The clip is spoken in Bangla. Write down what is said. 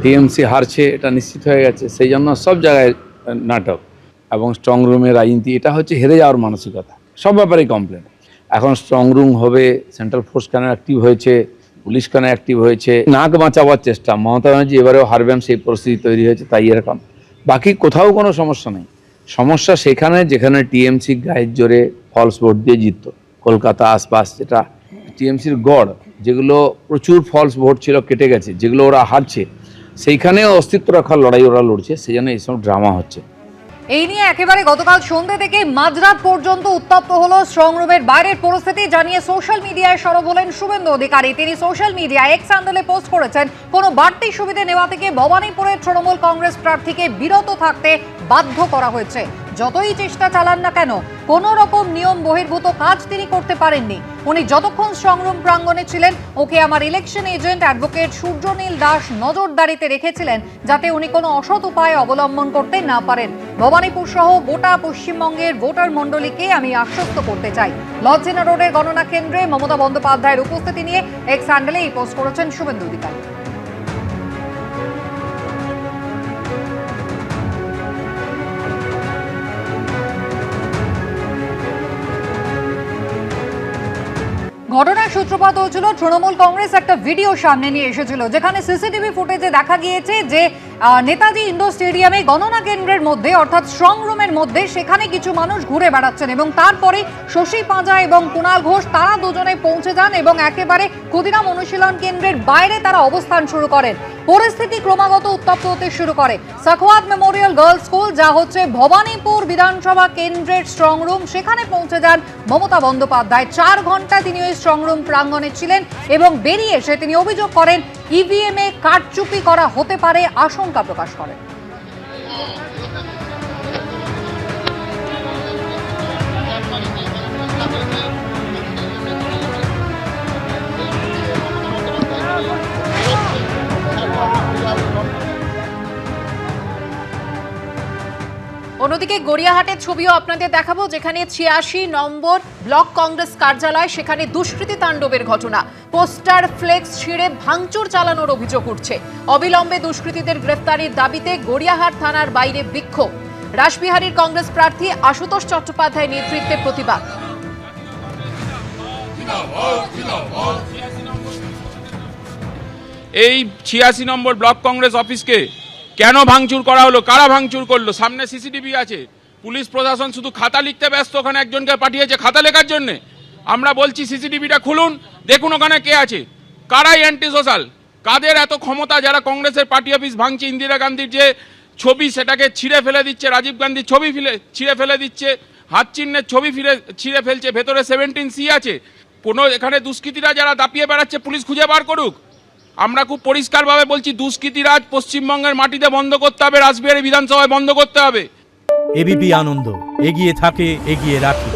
টিএমসি হারছে এটা নিশ্চিত হয়ে গেছে, সেই জন্য সব জায়গায় নাটক এবং স্ট্রং রুমের রাজনীতি, এটা হচ্ছে হেরে যাওয়ার মানসিকতা, সব ব্যাপারেই কমপ্লেন। এখন স্ট্রং রুম হবে, সেন্ট্রাল ফোর্স কেন অ্যাক্টিভ হয়েছে, পুলিশ কেন অ্যাক্টিভ হয়েছে, নাক বাঁচাবার চেষ্টা। মমতা ব্যানার্জি এবারেও হারবেন সেই পরিস্থিতি তৈরি হয়েছে, তাই এরকম। বাকি কোথাও কোনো সমস্যা নেই, সমস্যা সেখানে যেখানে টিএমসি গায়ের জোরে ফলস ভোট দিয়ে জিতত। কলকাতা আশপাশ যেটা টিএমসির গড়, যেগুলো প্রচুর ফলস ভোট ছিল কেটে গেছে, যেগুলো ওরা হারছে, সেইখানেও অস্তিত্ব রাখার লড়াই ওরা লড়ছে, সেই জন্য এইসব ড্রামা হচ্ছে। এই নিয়ে একেবারে গতকাল সন্ধ্যে থেকে মাঝরাত পর্যন্ত উত্তপ্ত হলো স্ট্রং রুমের বাইরের পরিস্থিতি, জানিয়ে সোশ্যাল মিডিয়ায় সরব হলেন শুভেন্দু অধিকারী। তিনি সোশ্যাল মিডিয়ায় এক্স হ্যান্ডেলে পোস্ট করেছেন, কোনো বাড়তি সুবিধে নেওয়া থেকে ভবানীপুরের তৃণমূল কংগ্রেস প্রার্থীকে বিরত থাকতে বাধ্য করা হয়েছে। যতই চেষ্টা চালান না কেন, কোনো রকম নিয়ম বহির্ভূত কাজ তিনি করতে পারেননি। উনি যতক্ষণ স্ট্রংরুম প্রাঙ্গণে ছিলেন, ওকে আমার election agent advocate Suryanil Das নজরদারিতে রেখেছিলেন, যাতে উনি কোনো অসৎ উপায় অবলম্বন করতে না পারেন। ভবানীপুর সহ গোটা পশ্চিমবঙ্গের ভোটার মণ্ডলীকে আমি আশ্বস্ত করতে চাই। লজেনা রোডের গণনা কেন্দ্রে মমতা বন্দ্যোপাধ্যায়ের উপস্থিতি নিয়ে এক্স হ্যান্ডেলে এই পোস্ট করেছেন শুভেন্দু অধিকারী। ঘটনার সূত্রপাত হয়েছিল, তৃণমূল কংগ্রেস একটা ভিডিও সামনে নিয়ে এসেছিল, যেখানে সিসিটিভি ফুটেজে দেখা গিয়েছে যে নেতাজি ইন্ডোর স্টেডিয়ামে গণনা কেন্দ্রের মধ্যে অর্থাৎ স্ট্রং রুমের মধ্যে সেখানে কিছু মানুষ ঘুরে বেড়াচ্ছেন এবং তারপরে শশী পাঁজা এবং কুণাল ঘোষ তারা দুজনে পৌঁছে যান এবং একেবারে ক্ষুদিরাম অনুশীলন কেন্দ্রের বাইরে তারা অবস্থান শুরু করেন। পরিস্থিতি ক্রমাগত উত্তপ্ত হতে শুরু করে। সাখওয়াত মেমোরিয়াল গার্লস স্কুল, যা হচ্ছে ভবানীপুর বিধানসভা কেন্দ্রের স্ট্রং রুম, সেখানে পৌঁছে যান মমতা বন্দ্যোপাধ্যায়। 4 ঘন্টা তিনি ওই স্ট্রং রুম প্রাঙ্গণে ছিলেন এবং বেরিয়ে এসে তিনি অভিযোগ করেন ইভিএম এ কারচুপি করা হতে পারে, আশঙ্কা প্রকাশ করেন। অন্যদিকে গড়িয়াহাটের ছবিও আপনাদের দেখাবো, যেখানে 86 নম্বর ব্লক কংগ্রেস কার্যালয়, সেখানে দুষ্কৃতী তাণ্ডবের ঘটনা। পোস্টার ফ্লেক্স ছিঁড়ে ভাঙচুর চালানোর অভিযোগ উঠছে। অবিলম্বে দুষ্কৃতীদের গ্রেফতারির দাবিতে গড়িয়াহাট থানার বাইরে বিক্ষোভ। রাসবিহারীর কংগ্রেস প্রার্থী আশুতোষ চট্টোপাধ্যায়ের নেতৃত্বে প্রতিবাদ। এই 86 নম্বর ব্লক কংগ্রেস অফিসকে কেন ভাঙচুর করা হলো, কারা ভাঙচুর করলো? সামনে সিসিটিভি আছে। পুলিশ প্রশাসন শুধু খাতা লিখতে ব্যস্ত, ওখানে একজনকে পাঠিয়েছে খাতা লেখার জন্য। আমরা বলছি সিসিটিভিটা খুলুন, দেখুন ওখানে কে আছে, কারাই অ্যান্টি সোশ্যাল, কাদের এত ক্ষমতা যারা কংগ্রেসের পার্টি অফিস ভাঙছে। ইন্দিরা গান্ধীর যে ছবি সেটাকে ছিঁড়ে ফেলে দিচ্ছে, রাজীব গান্ধীর ছবি ছিঁড়ে ফেলে দিচ্ছে, হাত চিহ্নের ছবি ছিঁড়ে ফেলছে, ভেতরে 17C আছে। কোনো এখানে দুষ্কৃতীরা যারা দাপিয়ে বেড়াচ্ছে পুলিশ খুঁজে বার করুক। আমরা খুব পরিষ্কারভাবে বলছি, দুষ্কৃতীরাজ পশ্চিমবঙ্গের মাটিতে বন্ধ করতে হবে, রাসবিহারী বিধানসভায় বন্ধ করতে হবে। এবিপি আনন্দ, এগিয়ে থাকে, এগিয়ে রাখে।